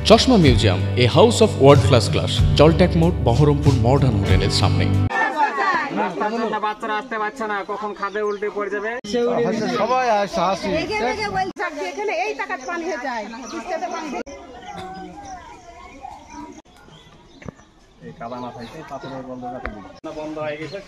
চশমা museum, a house of world class, জলট্যাক মোড়, বহরমপুর মডার্ন হোটেলের সামনে। বাচ্চারা আসতে পারছে না, কখন খাবে উল্টে পড়ে যাবে। সবাই আসে এই টাকা পানি হয়ে যায় বন্ধ হয়ে গেছে।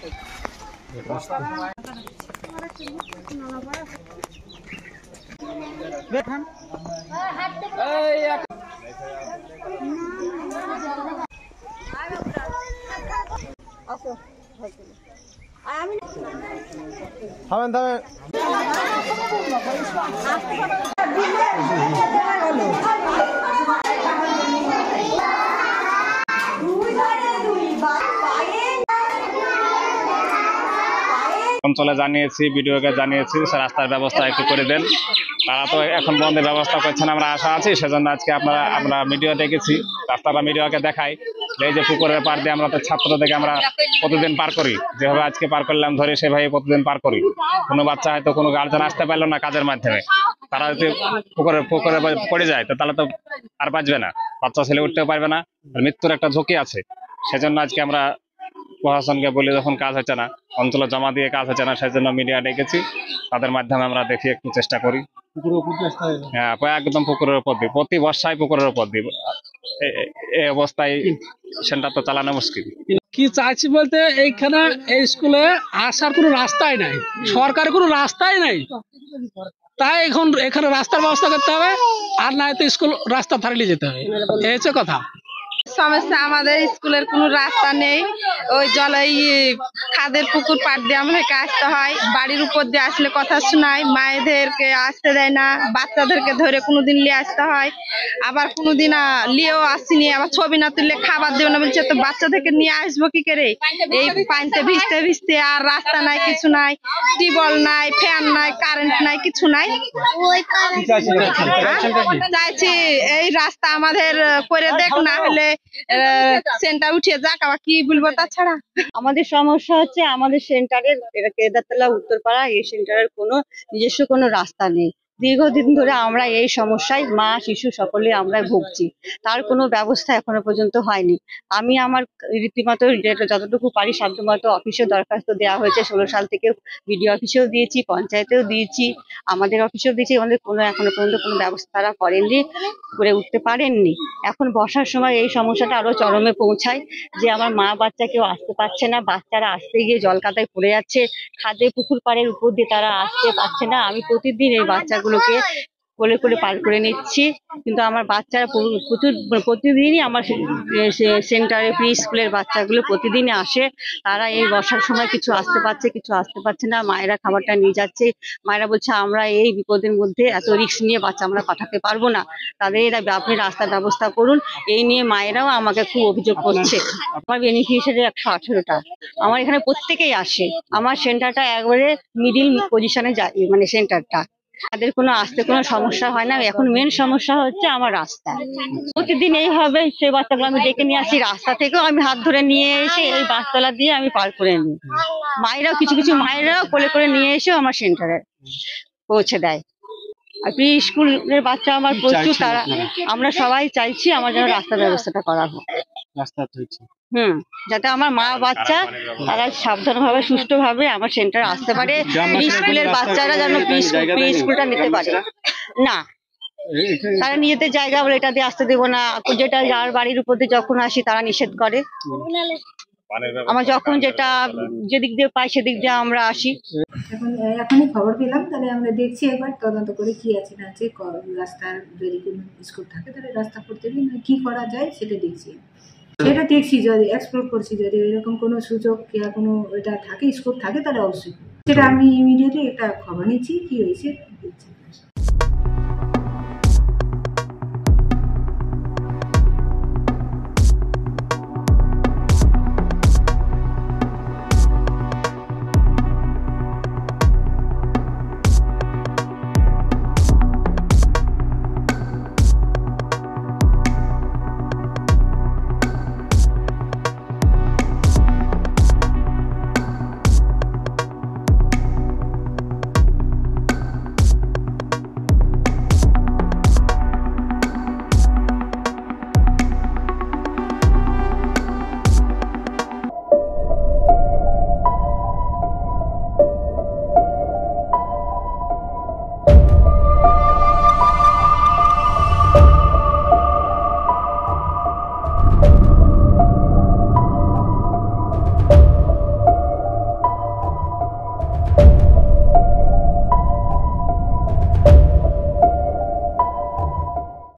থামেন থামেন। অঞ্চলে জানিয়েছি, ভিডিওকে জানিয়েছি, রাস্তার ব্যবস্থা একটু করে দেন। তারা তো এখন বন্ধের ব্যবস্থা করছেন, আমরা আশা আছি। সেজন্য আজকে আমরা ভিডিও দেখেছি, রাস্তাটা ভিডিওকে দেখাই। এই যে পুকুরের পার দিয়ে আমরা তো ছাত্র থেকে আমরা প্রতিদিন পার করি, যেভাবে আজকে পার করলাম ধরে সেভাবে প্রতিদিন পার করি। কোনো বাচ্চা হয়তো কোনো গার্জেন আসতে পারলো না কাজের মাধ্যমে, তারা যদি পুকুরে পড়ে যায় তো তাহলে তো আর বাঁচবে না, বাচ্চা ছেলে উঠতেও পারবে না, মৃত্যুর একটা ঝুঁকি আছে। সেজন্য আজকে আমরা প্রশাসনকে বলি, যখন কাজ হচ্ছে না, অঞ্চলে জমা দিয়ে কাজ হচ্ছে না, সেজন্য মিডিয়া ডেকেছি, তাদের মাধ্যমে আমরা দেখি একটু চেষ্টা করি। হ্যাঁ, একদম পুকুরের উপর দিই, প্রতি বর্ষায় পুকুরের উপর দিই। এই অবস্থায় সেন্টার তো চালানো মুশকিল। কি চাইছি বলতে, এইখানে এই স্কুলে আসার কোনো রাস্তাই নাই, সরকারের কোনো রাস্তাই নাই। তাই এখন এখানে রাস্তার ব্যবস্থা করতে হবে, আর নাই তো স্কুল রাস্তা ধারে যেতে হবে, এই হচ্ছে কথা। সমস্যা আমাদের স্কুলের কোনো রাস্তা নেই, ওই খাদের পুকুর পাড় দিয়ে আমাদেরকে আসতে হয়। বাড়ির উপর দিয়ে আসলে কথা শোনায়, মায়েদেরকে আসতে দেয় না, বাচ্চাদেরকে ধরে কোনোদিন নিয়ে আসতে হয়, আবার কোনোদিন নিয়েও আসিনি, আবার ছবি না তুললে খাবার দেবে না বলছে। তো বাচ্চাদেরকে নিয়ে আসবো কি করে এই পানিতে ভিজতে ভিজতে? আর রাস্তা নাই, কিছু নাই, টিউবওয়েল নাই, ফ্যান নাই, কারেন্ট নাই, কিছু নাই। চাইছি এই রাস্তা আমাদের করে দেখ, না হলে সেন্টার উঠিয়ে যাক, আবার কি বলবো তাছাড়া। আমাদের সমস্যা হচ্ছে আমাদের সেন্টারের কেদারতলা উত্তরপাড়া এই সেন্টারের কোনো নিজস্ব কোনো রাস্তা নেই। দীর্ঘদিন ধরে আমরা এই সমস্যায় মা শিশু সকলে আমরা ভুগছি, তার কোনো ব্যবস্থা এখনো পর্যন্ত হয়নি। আমি আমার রীতিমতো যতটুকু পারি সাধ্যমতো অফিসে দরখাস্ত দেওয়া হয়েছে, 16 সাল থেকে বিডিও অফিসেও দিয়েছি, পঞ্চায়েতেও দিয়েছি, আমাদের অফিসেও দিয়েছি। আমাদের এখনো পর্যন্ত কোনো ব্যবস্থা তারা করেননি, করে উঠতে পারেননি। এখন বর্ষার সময় এই সমস্যাটা আরো চরমে পৌঁছায়, যে আমার মা বাচ্চা কেউ আসতে পারছে না, বাচ্চারা আসতে গিয়ে জল কাদায় পড়ে যাচ্ছে, খাদে পুকুর পাড়ের উপর দিয়ে তারা আসতে পারছে না। আমি প্রতিদিন এই বাচ্চাগুলোকে কোলে করে পার করে নিচ্ছি, কিন্তু আমার বাচ্চারা প্রতিদিনই আমার সেন্টারে প্রি স্কুলের বাচ্চাগুলো প্রতিদিনই আসে। তারা এই বর্ষার সময় কিছু আসতে পারছে, কিছু আসতে পারছে না। মায়েরা খাবারটা নিয়ে যাচ্ছে, মায়েরা বলছে আমরা এই বিপদের মধ্যে এত রিস্ক নিয়ে বাচ্চা আমরা পাঠাতে পারবো না, তাদের আপনি রাস্তার ব্যবস্থা করুন। এই নিয়ে মায়েরাও আমাকে খুব অভিযোগ করছে। আমার বেনিফিশিয়ারি 118টা, আমার এখানে প্রত্যেকেই আসে। আমার সেন্টারটা একবারে মিডিল পজিশনে যায়, মানে সেন্টারটা, তাদের কোনো আসতে কোনো সমস্যা হয় না। এখন মেন সমস্যা হচ্ছে আমার রাস্তা। প্রতিদিন এইভাবে সেই বাচ্চাগুলো আমি ডেকে নিয়ে আসি, রাস্তা থেকেও আমি হাত ধরে নিয়ে এসে এই বাসতলা দিয়ে আমি পার করে নিই। মায়েরাও কিছু মায়েরাও কোলে করে নিয়ে এসেও আমার সেন্টারে পৌঁছে দেয়। আর প্রি স্কুলের বাচ্চা আমার প্রচুর, তারা আমরা সবাই চাইছি আমার যেন রাস্তার ব্যবস্থাটা করা হোক, যাতে আমার মা বাচ্চা তারা সাবধানভাবে সুষ্ঠুভাবে আমার সেন্টারে আসতে পারে। প্রি স্কুলের বাচ্চারা যেন প্রি স্কুলটা নিতে পারে না, তারা নিজেদের জায়গা বলে এটা দিয়ে আসতে দেবো না, যেটা যার বাড়ির উপর দিয়ে যখন আসি তারা নিষেধ করে। আমার যখন যেটা যেদিক দিয়ে পাই সেদিক দিয়ে আমরা আসি। এখনই খবর পেলাম, তাহলে আমরা দেখছি একবার তদন্ত করে কি আছে না আছে। রাস্তার যদি কোনো স্কুল থাকে তাহলে রাস্তা করতে দিন, কি করা যায় সেটা দেখছি, যদি এক্সপ্লোর করছি। যদি এরকম কোনো সুযোগ কিংবা কোনো এটা থাকে, স্কোপ থাকে, তাহলে অবশ্যই সেটা আমি ইমিডিয়েটলি একটা খবর নিচ্ছি কি হয়েছে দেখছি।